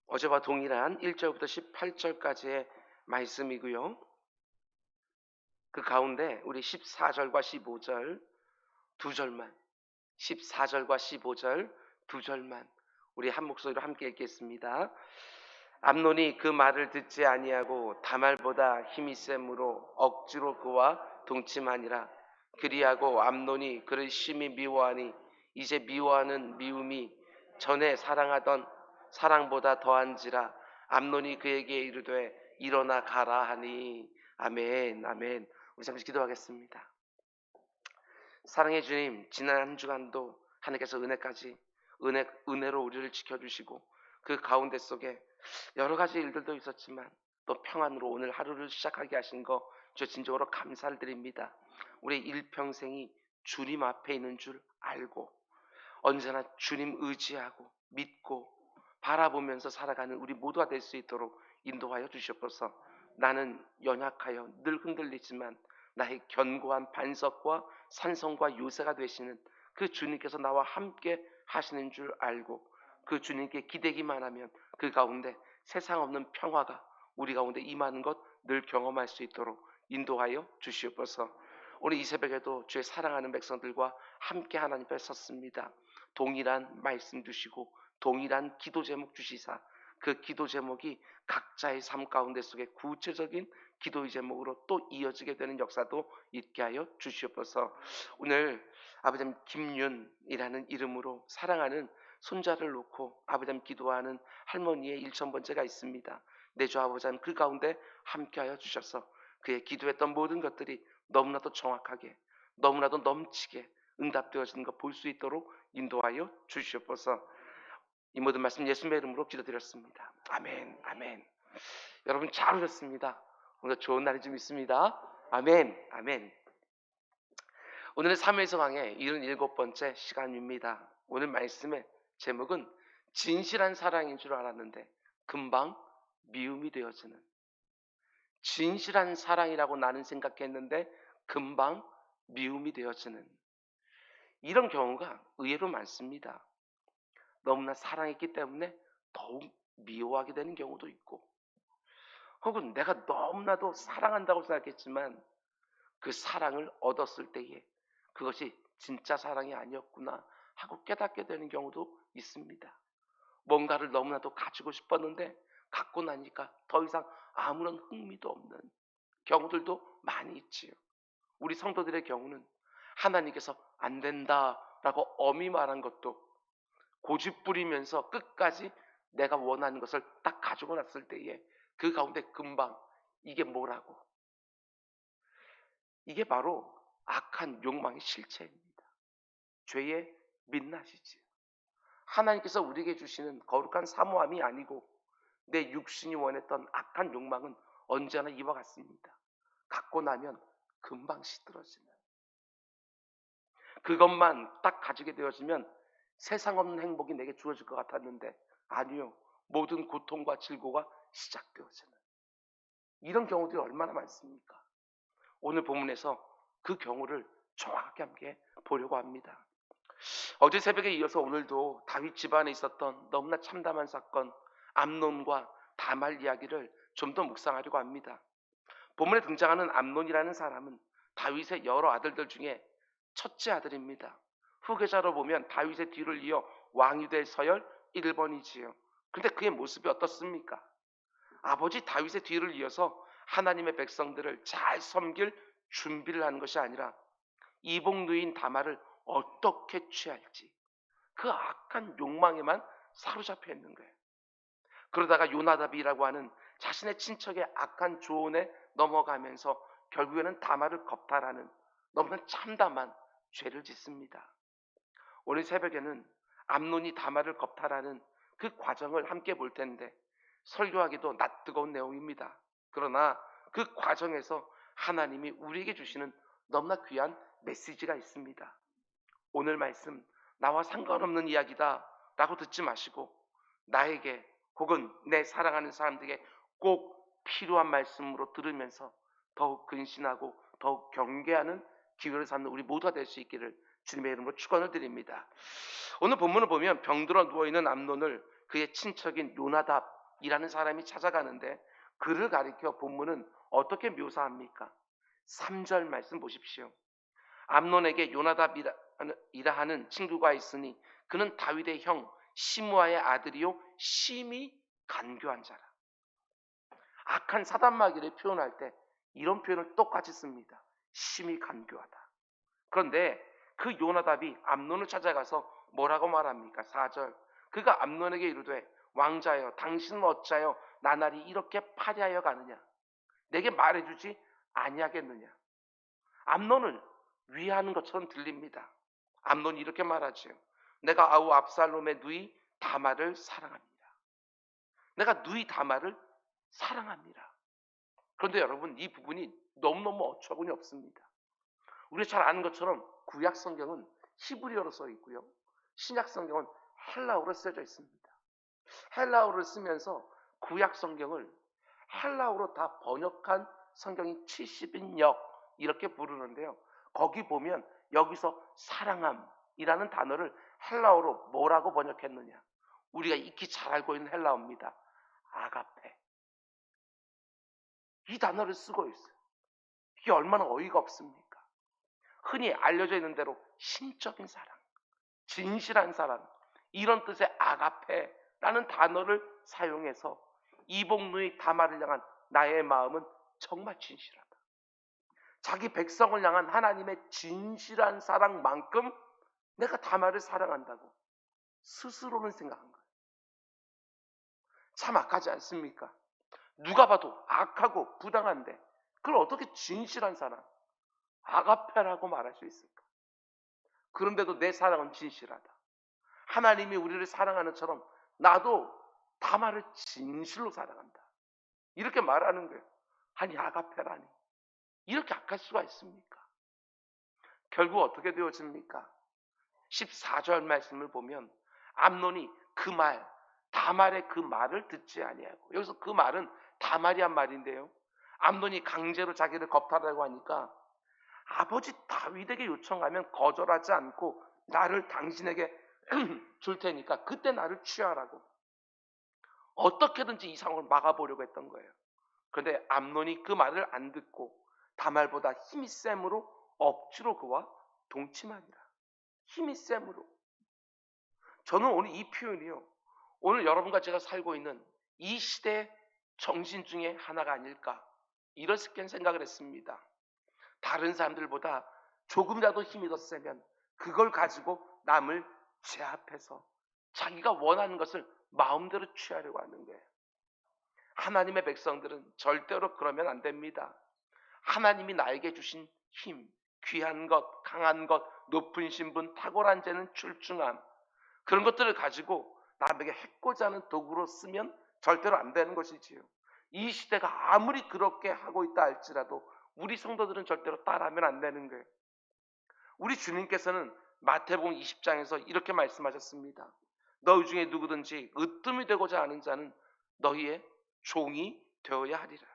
어제와 동일한 1절부터 18절까지의 말씀이고요. 그 가운데 우리 14절과 15절 두 절만, 14절과 15절 두 절만 우리 한 목소리로 함께 읽겠습니다. 암논이 그 말을 듣지 아니하고 다말보다 힘이 셈으로 억지로 그와 동침하니라. 그리하고 암논이 그를 심히 미워하니 이제 미워하는 미움이 전에 사랑하던 사랑보다 더한지라. 암논이 그에게 이르되 일어나 가라 하니. 아멘. 아멘. 우리 잠시 기도하겠습니다. 사랑의 주님, 지난 한 주간도 하나님께서 은혜로 우리를 지켜주시고 그 가운데 속에 여러 가지 일들도 있었지만 또 평안으로 오늘 하루를 시작하게 하신 거 저 진정으로 감사를 드립니다. 우리 일평생이 주님 앞에 있는 줄 알고 언제나 주님 의지하고 믿고 바라보면서 살아가는 우리 모두가 될 수 있도록 인도하여 주시옵소서. 나는 연약하여 늘 흔들리지만 나의 견고한 반석과 산성과 요새가 되시는 그 주님께서 나와 함께 하시는 줄 알고 그 주님께 기대기만 하면 그 가운데 세상 없는 평화가 우리 가운데 임하는 것 늘 경험할 수 있도록 인도하여 주시옵소서. 오늘 이 새벽에도 주의 사랑하는 백성들과 함께 하나님 앞에 섰습니다. 동일한 말씀 주시고 동일한 기도 제목 주시사 그 기도 제목이 각자의 삶 가운데 속에 구체적인 기도의 제목으로 또 이어지게 되는 역사도 있게 하여 주시옵소서. 오늘 아버지 김윤이라는 이름으로 사랑하는 손자를 놓고 아버지 기도하는 할머니의 1000번째가 있습니다. 내 주 아버지 그 가운데 함께하여 주셔서 그의 기도했던 모든 것들이 너무나도 정확하게 너무나도 넘치게 응답되어지는 것 볼 수 있도록 인도하여 주시옵소서. 이 모든 말씀 예수님의 이름으로 기도드렸습니다. 아멘. 아멘. 여러분 잘 오셨습니다. 오늘 좋은 날이 좀 있습니다. 아멘. 아멘. 오늘은 사무엘서 강의 77번째 시간입니다. 오늘 말씀의 제목은 진실한 사랑인 줄 알았는데 금방 미움이 되어지는, 진실한 사랑이라고 나는 생각했는데 금방 미움이 되어지는, 이런 경우가 의외로 많습니다. 너무나 사랑했기 때문에 더욱 미워하게 되는 경우도 있고, 혹은 내가 너무나도 사랑한다고 생각했지만 그 사랑을 얻었을 때에 그것이 진짜 사랑이 아니었구나 하고 깨닫게 되는 경우도 있습니다. 뭔가를 너무나도 가지고 싶었는데 갖고 나니까 더 이상 아무런 흥미도 없는 경우들도 많이 있지요. 우리 성도들의 경우는 하나님께서 안 된다라고 엄히 말한 것도 고집 부리면서 끝까지 내가 원하는 것을 딱 가지고 났을 때에 그 가운데 금방 이게 뭐라고, 이게 바로 악한 욕망의 실체입니다. 죄의 민낯이지요. 하나님께서 우리에게 주시는 거룩한 사모함이 아니고 내 육신이 원했던 악한 욕망은 언제나 이와 같습니다. 갖고 나면 금방 시들어지는, 그것만 딱 가지게 되어지면 세상 없는 행복이 내게 주어질 것 같았는데 아니요, 모든 고통과 질고가 시작되어지는 이런 경우들이 얼마나 많습니까? 오늘 본문에서 그 경우를 정확하게 함께 보려고 합니다. 어제 새벽에 이어서 오늘도 다윗 집안에 있었던 너무나 참담한 사건 암논과 다말 이야기를 좀 더 묵상하려고 합니다. 본문에 등장하는 암논이라는 사람은 다윗의 여러 아들들 중에 첫째 아들입니다. 후계자로 보면 다윗의 뒤를 이어 왕이 될 서열 1번이지요. 그런데 그의 모습이 어떻습니까? 아버지 다윗의 뒤를 이어서 하나님의 백성들을 잘 섬길 준비를 하는 것이 아니라 이복누인 다말을 어떻게 취할지 그 악한 욕망에만 사로잡혀 있는 거예요. 그러다가 요나답이라고 하는 자신의 친척의 악한 조언에 넘어가면서 결국에는 다말을 겁탈하는 너무나 참담한 죄를 짓습니다. 오늘 새벽에는 암논이 다말을 겁탈하는 그 과정을 함께 볼 텐데 설교하기도 낯뜨거운 내용입니다. 그러나 그 과정에서 하나님이 우리에게 주시는 너무나 귀한 메시지가 있습니다. 오늘 말씀 나와 상관없는 이야기다 라고 듣지 마시고 나에게 혹은 내 사랑하는 사람들에게 꼭 필요한 말씀으로 들으면서 더욱 근신하고 더욱 경계하는 기회를 삼는 우리 모두가 될 수 있기를 주님의 이름으로 축원을 드립니다. 오늘 본문을 보면 병들어 누워있는 암논을 그의 친척인 요나답 요나답이라는 사람이 찾아가는데 그를 가리켜 본문은 어떻게 묘사합니까? 3절 말씀 보십시오. 암논에게 요나답이라 하는 친구가 있으니 그는 다윗의 형 시므아의 아들이요 심히 간교한 자라. 악한 사단마귀를 표현할 때 이런 표현을 똑같이 씁니다. 심히 간교하다. 그런데 그 요나답이 암논을 찾아가서 뭐라고 말합니까? 4절. 그가 암논에게 이르되 왕자여 당신은 어찌하여 나날이 이렇게 파리하여 가느냐? 내게 말해주지 아니하겠느냐? 암논을 위하는 것처럼 들립니다. 암논이 이렇게 말하지요. 내가 아우 압살롬의 누이 다말을 사랑합니다. 내가 누이 다말을 사랑합니다. 그런데 여러분 이 부분이 너무너무 어처구니 없습니다. 우리가 잘 아는 것처럼 구약 성경은 히브리어로 써 있고요. 신약 성경은 헬라어로 쓰여져 있습니다. 헬라어를 쓰면서 구약 성경을 헬라어로 다 번역한 성경이 70인역 이렇게 부르는데요. 거기 보면 여기서 사랑함이라는 단어를 헬라어로 뭐라고 번역했느냐? 우리가 익히 잘 알고 있는 헬라어입니다. 아가페. 이 단어를 쓰고 있어요. 이게 얼마나 어이가 없습니까? 흔히 알려져 있는 대로 신적인 사랑, 진실한 사랑, 이런 뜻의 아가페라는 단어를 사용해서 이복누이 다말을 향한 나의 마음은 정말 진실하다. 자기 백성을 향한 하나님의 진실한 사랑만큼 내가 다말을 사랑한다고 스스로는 생각한 거예요. 참 악하지 않습니까? 누가 봐도 악하고 부당한데 그걸 어떻게 진실한 사랑, 아가페라고 말할 수 있을까? 그런데도 내 사랑은 진실하다. 하나님이 우리를 사랑하는 처럼 나도 다말을 진실로 사랑한다. 이렇게 말하는 거예요. 아니 아가페라니. 이렇게 악할 수가 있습니까? 결국 어떻게 되어집니까? 14절 말씀을 보면 암논이 그 말, 다말의 그 말을 듣지 아니하고, 여기서 그 말은 다말이란 말인데요. 암논이 강제로 자기를 겁탈하려고 하니까 아버지 다윗에게 요청하면 거절하지 않고 나를 당신에게 줄 테니까 그때 나를 취하라고 어떻게든지 이 상황을 막아보려고 했던 거예요. 그런데 암논이 그 말을 안 듣고 다말보다 힘이 셈으로 억지로 그와 동침하니라. 힘이 셈으로. 저는 오늘 이 표현이요, 오늘 여러분과 제가 살고 있는 이 시대의 정신 중에 하나가 아닐까 이렇게 생각을 했습니다. 다른 사람들보다 조금이라도 힘이 더 세면 그걸 가지고 남을 제압해서 자기가 원하는 것을 마음대로 취하려고 하는 거예요. 하나님의 백성들은 절대로 그러면 안 됩니다. 하나님이 나에게 주신 힘, 귀한 것, 강한 것, 높은 신분, 탁월한 재능, 출중함, 그런 것들을 가지고 남에게 해코자 하는 도구로 쓰면 절대로 안 되는 것이지요. 이 시대가 아무리 그렇게 하고 있다 할지라도 우리 성도들은 절대로 따라하면 안 되는 거예요. 우리 주님께서는 마태복음 20장에서 이렇게 말씀하셨습니다. 너희 중에 누구든지 으뜸이 되고자 하는 자는 너희의 종이 되어야 하리라.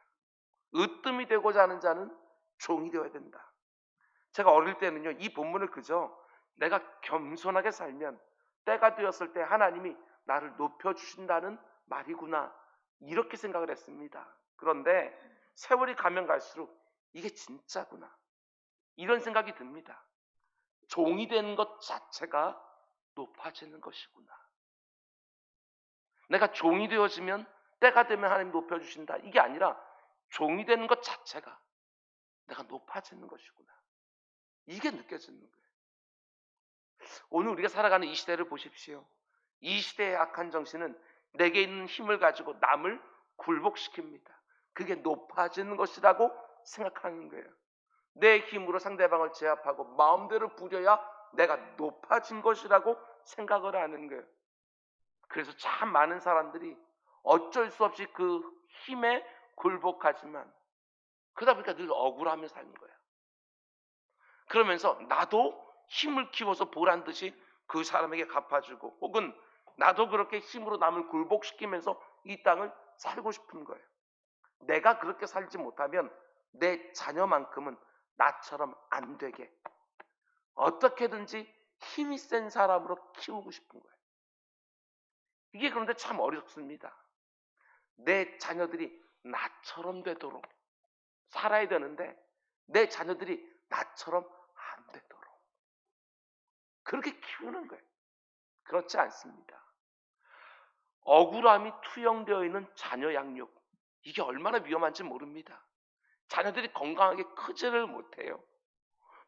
으뜸이 되고자 하는 자는 종이 되어야 된다. 제가 어릴 때는요, 이 본문을 그저 내가 겸손하게 살면 때가 되었을 때 하나님이 나를 높여주신다는 말이구나 이렇게 생각을 했습니다. 그런데 세월이 가면 갈수록 이게 진짜구나 이런 생각이 듭니다. 종이 되는 것 자체가 높아지는 것이구나. 내가 종이 되어지면 때가 되면 하나님 높여주신다 이게 아니라 종이 되는 것 자체가 내가 높아지는 것이구나. 이게 느껴지는 거예요. 오늘 우리가 살아가는 이 시대를 보십시오. 이 시대의 악한 정신은 내게 있는 힘을 가지고 남을 굴복시킵니다. 그게 높아지는 것이라고 생각하는 거예요. 내 힘으로 상대방을 제압하고 마음대로 부려야 내가 높아진 것이라고 생각을 하는 거예요. 그래서 참 많은 사람들이 어쩔 수 없이 그 힘에 굴복하지만 그러다 보니까 늘 억울하며 사는 거예요. 그러면서 나도 힘을 키워서 보란 듯이 그 사람에게 갚아주고 혹은 나도 그렇게 힘으로 남을 굴복시키면서 이 땅을 살고 싶은 거예요. 내가 그렇게 살지 못하면 내 자녀만큼은 나처럼 안 되게 어떻게든지 힘이 센 사람으로 키우고 싶은 거예요. 이게 그런데 참 어렵습니다. 내 자녀들이 나처럼 되도록 살아야 되는데 내 자녀들이 나처럼 안 되도록 그렇게 키우는 거예요. 그렇지 않습니다. 억울함이 투영되어 있는 자녀 양육, 이게 얼마나 위험한지 모릅니다. 자녀들이 건강하게 크지를 못해요.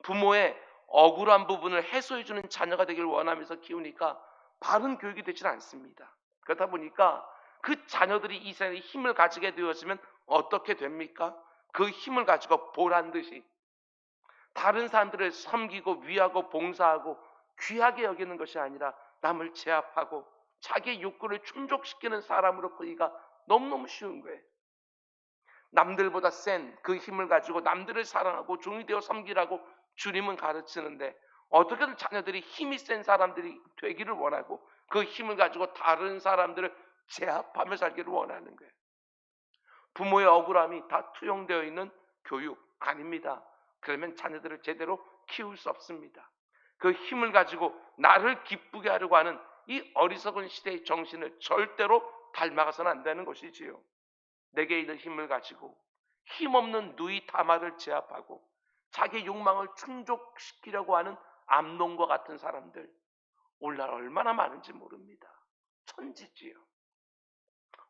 부모의 억울한 부분을 해소해주는 자녀가 되길 원하면서 키우니까 바른 교육이 되질 않습니다. 그러다 보니까 그 자녀들이 이 세상에 힘을 가지게 되어지면 어떻게 됩니까? 그 힘을 가지고 보란듯이 다른 사람들을 섬기고 위하고 봉사하고 귀하게 여기는 것이 아니라 남을 제압하고 자기의 욕구를 충족시키는 사람으로 크기가 너무너무 쉬운 거예요. 남들보다 센 그 힘을 가지고 남들을 사랑하고 종이 되어 섬기라고 주님은 가르치는데 어떻게든 자녀들이 힘이 센 사람들이 되기를 원하고 그 힘을 가지고 다른 사람들을 제압하며 살기를 원하는 거예요. 부모의 억울함이 다 투영되어 있는 교육 아닙니다. 그러면 자녀들을 제대로 키울 수 없습니다. 그 힘을 가지고 나를 기쁘게 하려고 하는 이 어리석은 시대의 정신을 절대로 닮아가서는 안 되는 것이지요. 내게 있는 힘을 가지고 힘없는 누이 다말을 제압하고 자기 욕망을 충족시키려고 하는 암놈과 같은 사람들 오늘날 얼마나 많은지 모릅니다. 천지지요.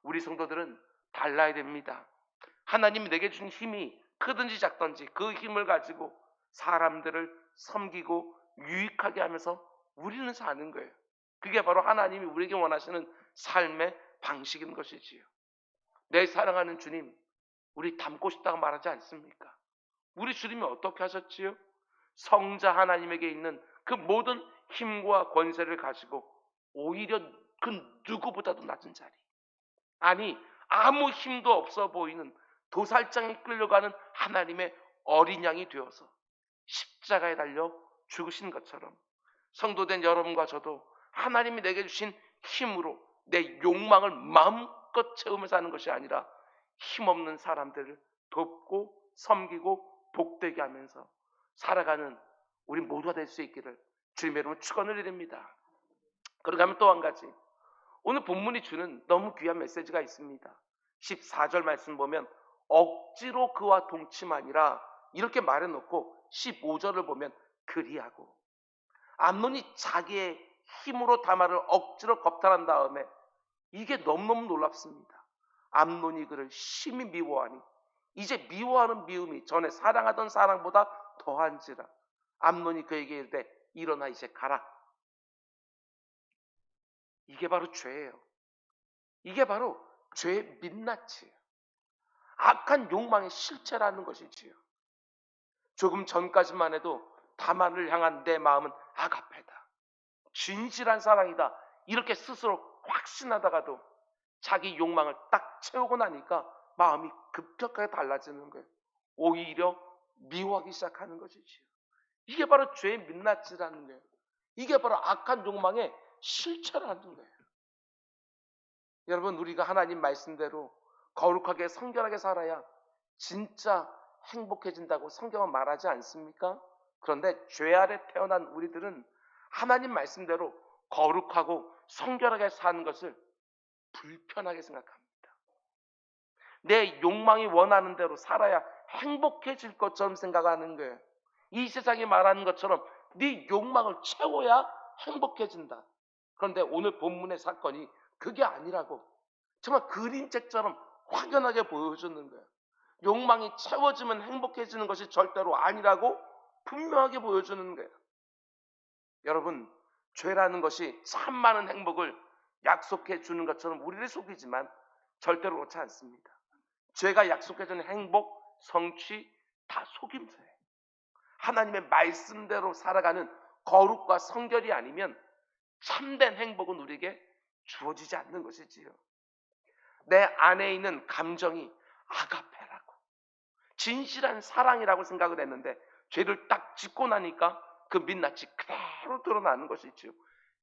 우리 성도들은 달라야 됩니다. 하나님이 내게 준 힘이 크든지 작든지 그 힘을 가지고 사람들을 섬기고 유익하게 하면서 우리는 사는 거예요. 그게 바로 하나님이 우리에게 원하시는 삶의 방식인 것이지요. 내 사랑하는 주님, 우리 닮고 싶다고 말하지 않습니까? 우리 주님이 어떻게 하셨지요? 성자 하나님에게 있는 그 모든 힘과 권세를 가지고 오히려 그 누구보다도 낮은 자리, 아니 아무 힘도 없어 보이는 도살장에 끌려가는 하나님의 어린 양이 되어서 십자가에 달려 죽으신 것처럼 성도된 여러분과 저도 하나님이 내게 주신 힘으로 내 욕망을 마음껏 채우면서 사는 것이 아니라 힘없는 사람들을 돕고 섬기고 복되게 하면서 살아가는 우리 모두가 될 수 있기를 주님의 이름으로 축원을 드립니다. 그러고 하면 또 한 가지, 오늘 본문이 주는 너무 귀한 메시지가 있습니다. 14절 말씀 보면 억지로 그와 동침하니라 이렇게 말해놓고 15절을 보면 그리하고, 암논이 자기의 힘으로 다말을 억지로 겁탈한 다음에 이게 너무너무 놀랍습니다. 암논이 그를 심히 미워하니 이제 미워하는 미움이 전에 사랑하던 사랑보다 더한지라 암논이 그에게 이르되 일어나 이제 가라. 이게 바로 죄예요. 이게 바로 죄의 민낯이에요. 악한 욕망의 실체라는 것이지요. 조금 전까지만 해도 다만을 향한 내 마음은 아가페다, 진실한 사랑이다, 이렇게 스스로 확신하다가도 자기 욕망을 딱 채우고 나니까 마음이 급격하게 달라지는 거예요. 오히려 미워하기 시작하는 것이지요. 이게 바로 죄의 민낯이라는 거예요. 이게 바로 악한 욕망의 실체라는 거예요. 여러분, 우리가 하나님 말씀대로 거룩하게 성결하게 살아야 진짜 행복해진다고 성경은 말하지 않습니까? 그런데 죄 아래 태어난 우리들은 하나님 말씀대로 거룩하고 성결하게 사는 것을 불편하게 생각합니다. 내 욕망이 원하는 대로 살아야 행복해질 것처럼 생각하는 거예요. 이 세상이 말하는 것처럼 네 욕망을 채워야 행복해진다. 그런데 오늘 본문의 사건이 그게 아니라고 정말 그림책처럼 확연하게 보여주는 거예요. 욕망이 채워지면 행복해지는 것이 절대로 아니라고 분명하게 보여주는 거예요. 여러분, 죄라는 것이 참 많은 행복을 약속해 주는 것처럼 우리를 속이지만 절대로 그렇지 않습니다. 죄가 약속해 주는 행복, 성취 다 속임수예요. 하나님의 말씀대로 살아가는 거룩과 성결이 아니면 참된 행복은 우리에게 주어지지 않는 것이지요. 내 안에 있는 감정이 아가페라고, 진실한 사랑이라고 생각을 했는데 죄를 딱 짓고 나니까 그 민낯이 그대로 드러나는 것이지요.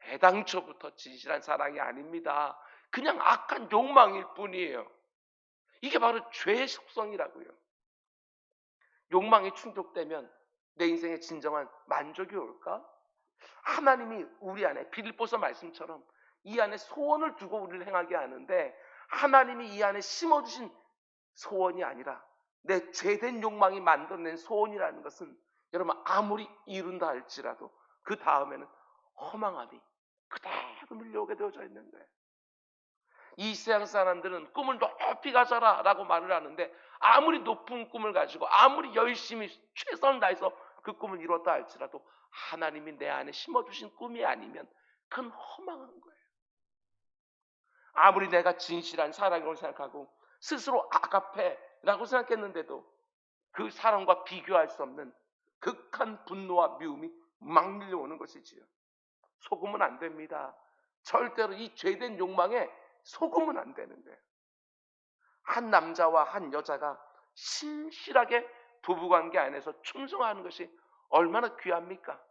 애당초부터 진실한 사랑이 아닙니다. 그냥 악한 욕망일 뿐이에요. 이게 바로 죄의 속성이라고요. 욕망이 충족되면 내 인생에 진정한 만족이 올까? 하나님이 우리 안에 빌립보서 말씀처럼 이 안에 소원을 두고 우리를 행하게 하는데 하나님이 이 안에 심어주신 소원이 아니라 내 죄된 욕망이 만들어낸 소원이라는 것은 여러분 아무리 이룬다 할지라도 그 다음에는 허망함이 그대로 밀려오게 되어져 있는 거예요. 이 세상 사람들은 꿈을 높이 가져라 라고 말을 하는데 아무리 높은 꿈을 가지고 아무리 열심히 최선을 다해서 그 꿈을 이뤘다 할지라도 하나님이 내 안에 심어주신 꿈이 아니면 그건 허망한 거예요. 아무리 내가 진실한 사랑이라고 생각하고 스스로 아가페라고 생각했는데도 그 사랑과 비교할 수 없는 극한 분노와 미움이 막 밀려오는 것이지요. 속으면 안 됩니다. 절대로 이 죄된 욕망에 속으면 안 되는 거예요. 한 남자와 한 여자가 신실하게 부부관계 안에서 충성하는 것이 얼마나 귀합니까?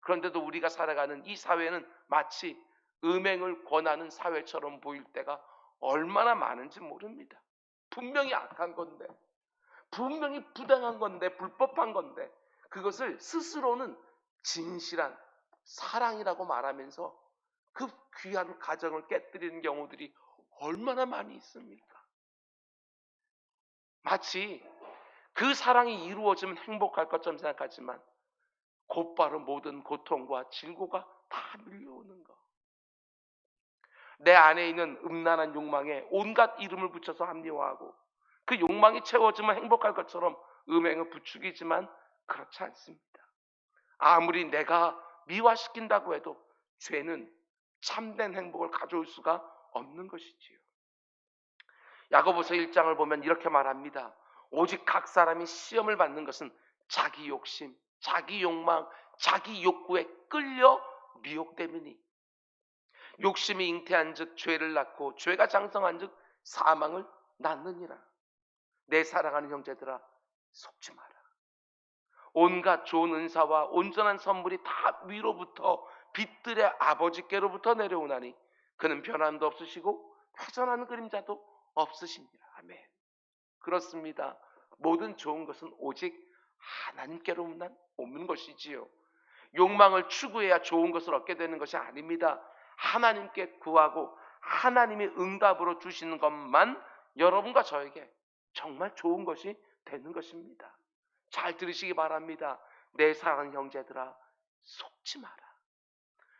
그런데도 우리가 살아가는 이 사회는 마치 음행을 권하는 사회처럼 보일 때가 얼마나 많은지 모릅니다. 분명히 악한 건데, 분명히 부당한 건데, 불법한 건데 그것을 스스로는 진실한 사랑이라고 말하면서 그 귀한 가정을 깨뜨리는 경우들이 얼마나 많이 있습니까? 마치 그 사랑이 이루어지면 행복할 것처럼 생각하지만 곧바로 모든 고통과 질고가 다 밀려오는 거. 내 안에 있는 음란한 욕망에 온갖 이름을 붙여서 합리화하고 그 욕망이 채워지면 행복할 것처럼 음행을 부추기지만 그렇지 않습니다. 아무리 내가 미화시킨다고 해도 죄는 참된 행복을 가져올 수가 없는 것이지요. 야고보서 1장을 보면 이렇게 말합니다. 오직 각 사람이 시험을 받는 것은 자기 욕심, 자기 욕망, 자기 욕구에 끌려 미혹되느니 욕심이 잉태한 즉 죄를 낳고 죄가 장성한 즉 사망을 낳느니라. 내 사랑하는 형제들아 속지 마라. 온갖 좋은 은사와 온전한 선물이 다 위로부터 빛들의 아버지께로부터 내려오나니 그는 변함도 없으시고 회전하는 그림자도 없으시니라. 아멘. 그렇습니다. 모든 좋은 것은 오직 하나님께로만 오는 것이지요. 욕망을 추구해야 좋은 것을 얻게 되는 것이 아닙니다. 하나님께 구하고 하나님이 응답으로 주시는 것만 여러분과 저에게 정말 좋은 것이 되는 것입니다. 잘 들으시기 바랍니다. 내 사랑하는 형제들아 속지 마라.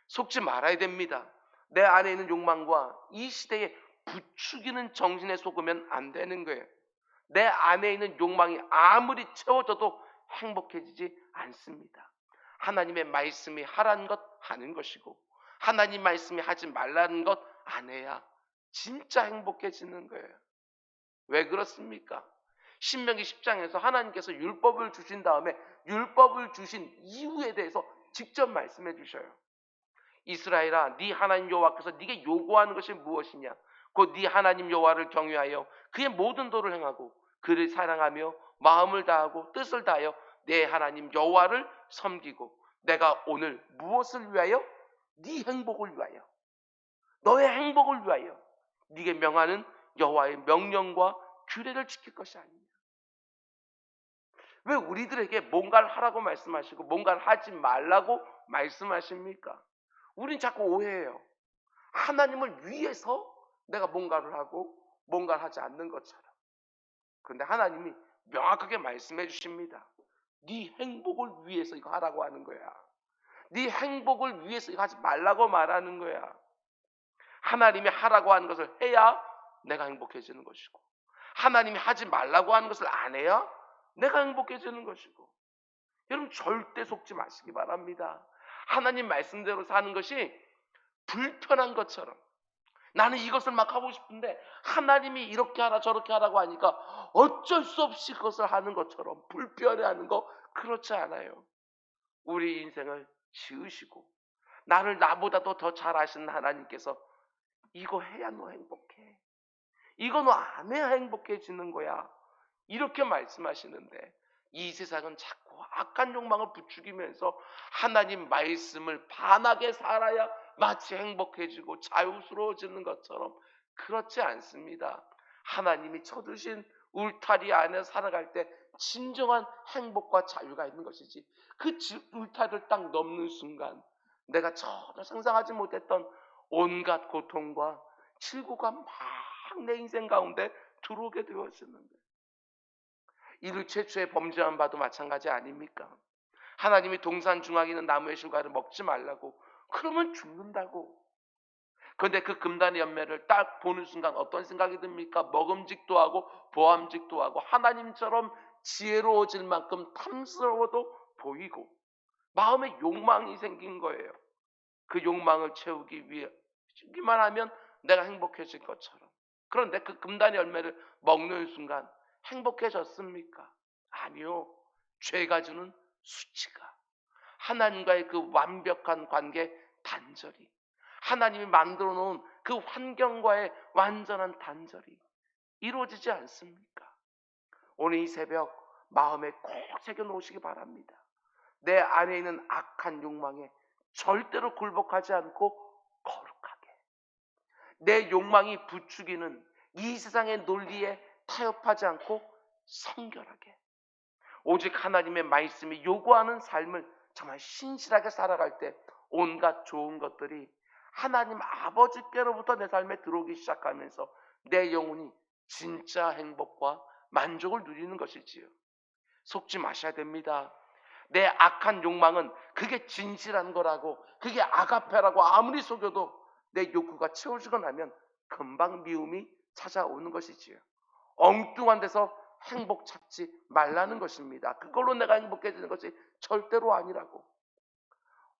속지 말아야 됩니다. 내 안에 있는 욕망과 이 시대에 부추기는 정신에 속으면 안 되는 거예요. 내 안에 있는 욕망이 아무리 채워져도 행복해지지 않습니다. 하나님의 말씀이 하라는 것 하는 것이고 하나님 말씀이 하지 말라는 것 안 해야 진짜 행복해지는 거예요. 왜 그렇습니까? 신명기 10장에서 하나님께서 율법을 주신 다음에 율법을 주신 이유에 대해서 직접 말씀해 주셔요. 이스라엘아, 네 하나님 여호와께서 네게 요구하는 것이 무엇이냐? 곧 네 하나님 여호와를 경외하여 그의 모든 도를 행하고 그를 사랑하며 마음을 다하고 뜻을 다하여 내 하나님 여호와를 섬기고 내가 오늘 무엇을 위하여? 네 행복을 위하여, 너의 행복을 위하여 네게 명하는 여호와의 명령과 규례를 지킬 것이 아니냐. 왜 우리들에게 뭔가를 하라고 말씀하시고 뭔가를 하지 말라고 말씀하십니까? 우린 자꾸 오해해요. 하나님을 위해서 내가 뭔가를 하고 뭔가를 하지 않는 것처럼. 그런데 하나님이 명확하게 말씀해 주십니다. 네 행복을 위해서 이거 하라고 하는 거야. 네 행복을 위해서 이거 하지 말라고 말하는 거야. 하나님이 하라고 하는 것을 해야 내가 행복해지는 것이고 하나님이 하지 말라고 하는 것을 안 해야 내가 행복해지는 것이고. 여러분 절대 속지 마시기 바랍니다. 하나님 말씀대로 사는 것이 불편한 것처럼 나는 이것을 막 하고 싶은데 하나님이 이렇게 하라 저렇게 하라고 하니까 어쩔 수 없이 그것을 하는 것처럼 불편해하는 거 그렇지 않아요. 우리 인생을 지으시고 나를 나보다도 더 잘 아시는 하나님께서 이거 해야 너 행복해. 이거 너 안 해야 행복해지는 거야. 이렇게 말씀하시는데 이 세상은 자꾸 악한 욕망을 부추기면서 하나님 말씀을 반하게 살아야 마치 행복해지고 자유스러워지는 것처럼 그렇지 않습니다. 하나님이 쳐주신 울타리 안에 살아갈 때 진정한 행복과 자유가 있는 것이지 그 울타리를 딱 넘는 순간 내가 전혀 상상하지 못했던 온갖 고통과 질고가 막 내 인생 가운데 들어오게 되었었는데, 이를 최초의 범죄한 바도 마찬가지 아닙니까? 하나님이 동산 중앙에 있는 나무의 실과를 먹지 말라고, 그러면 죽는다고. 그런데 그 금단의 열매를 딱 보는 순간 어떤 생각이 듭니까? 먹음직도 하고 보암직도 하고 하나님처럼 지혜로워질 만큼 탐스러워도 보이고, 마음에 욕망이 생긴 거예요. 그 욕망을 채우기 위해만 하면 내가 행복해질 것처럼. 그런데 그 금단의 열매를 먹는 순간 행복해졌습니까? 아니요. 죄가 주는 수치가, 하나님과의 그 완벽한 관계 단절이, 하나님이 만들어 놓은 그 환경과의 완전한 단절이 이루어지지 않습니까? 오늘 이 새벽 마음에 꼭 새겨 놓으시기 바랍니다. 내 안에 있는 악한 욕망에 절대로 굴복하지 않고 거룩하게, 내 욕망이 부추기는 이 세상의 논리에 타협하지 않고 성결하게, 오직 하나님의 말씀이 요구하는 삶을 정말 신실하게 살아갈 때 온갖 좋은 것들이 하나님 아버지께로부터 내 삶에 들어오기 시작하면서 내 영혼이 진짜 행복과 만족을 누리는 것이지요. 속지 마셔야 됩니다. 내 악한 욕망은 그게 진실한 거라고, 그게 아가페라고 아무리 속여도 내 욕구가 채워지고 나면 금방 미움이 찾아오는 것이지요. 엉뚱한 데서 행복 찾지 말라는 것입니다. 그걸로 내가 행복해지는 것이 절대로 아니라고.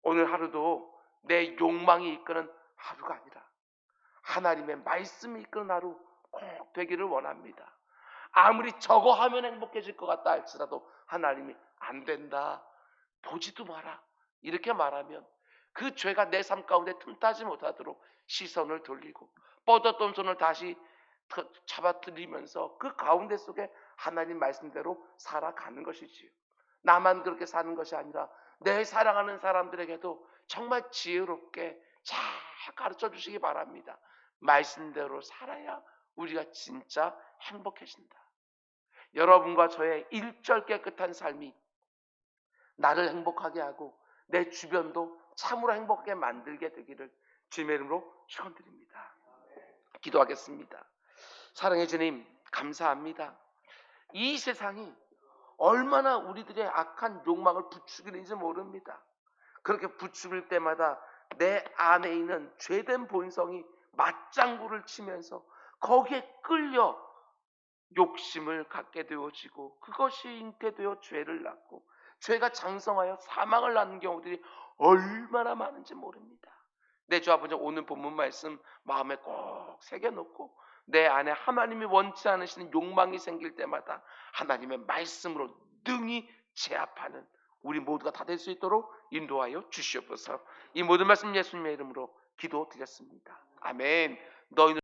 오늘 하루도 내 욕망이 이끄는 하루가 아니라 하나님의 말씀이 이끄는 하루 꼭 되기를 원합니다. 아무리 저거 하면 행복해질 것 같다 할지라도 하나님이 안 된다, 보지도 마라, 이렇게 말하면 그 죄가 내 삶 가운데 틈타지 못하도록 시선을 돌리고 뻗었던 손을 다시 잡아들이면서 그 가운데 속에 하나님 말씀대로 살아가는 것이지요. 나만 그렇게 사는 것이 아니라 내 사랑하는 사람들에게도 정말 지혜롭게 잘 가르쳐 주시기 바랍니다. 말씀대로 살아야 우리가 진짜 행복해진다. 여러분과 저의 일절 깨끗한 삶이 나를 행복하게 하고 내 주변도 참으로 행복하게 만들게 되기를 주님의 이름으로 축원드립니다. 기도하겠습니다. 사랑의 주님, 감사합니다. 이 세상이 얼마나 우리들의 악한 욕망을 부추기는지 모릅니다. 그렇게 부추길 때마다 내 안에 있는 죄된 본성이 맞장구를 치면서 거기에 끌려 욕심을 갖게 되어지고, 그것이 잉태되어 죄를 낳고 죄가 장성하여 사망을 낳는 경우들이 얼마나 많은지 모릅니다. 내 주 아버지, 오늘 본문 말씀 마음에 꼭 새겨놓고 내 안에 하나님이 원치 않으시는 욕망이 생길 때마다 하나님의 말씀으로 능히 제압하는 우리 모두가 다 될 수 있도록 인도하여 주시옵소서. 이 모든 말씀 예수님의 이름으로 기도드렸습니다. 아멘. 너희는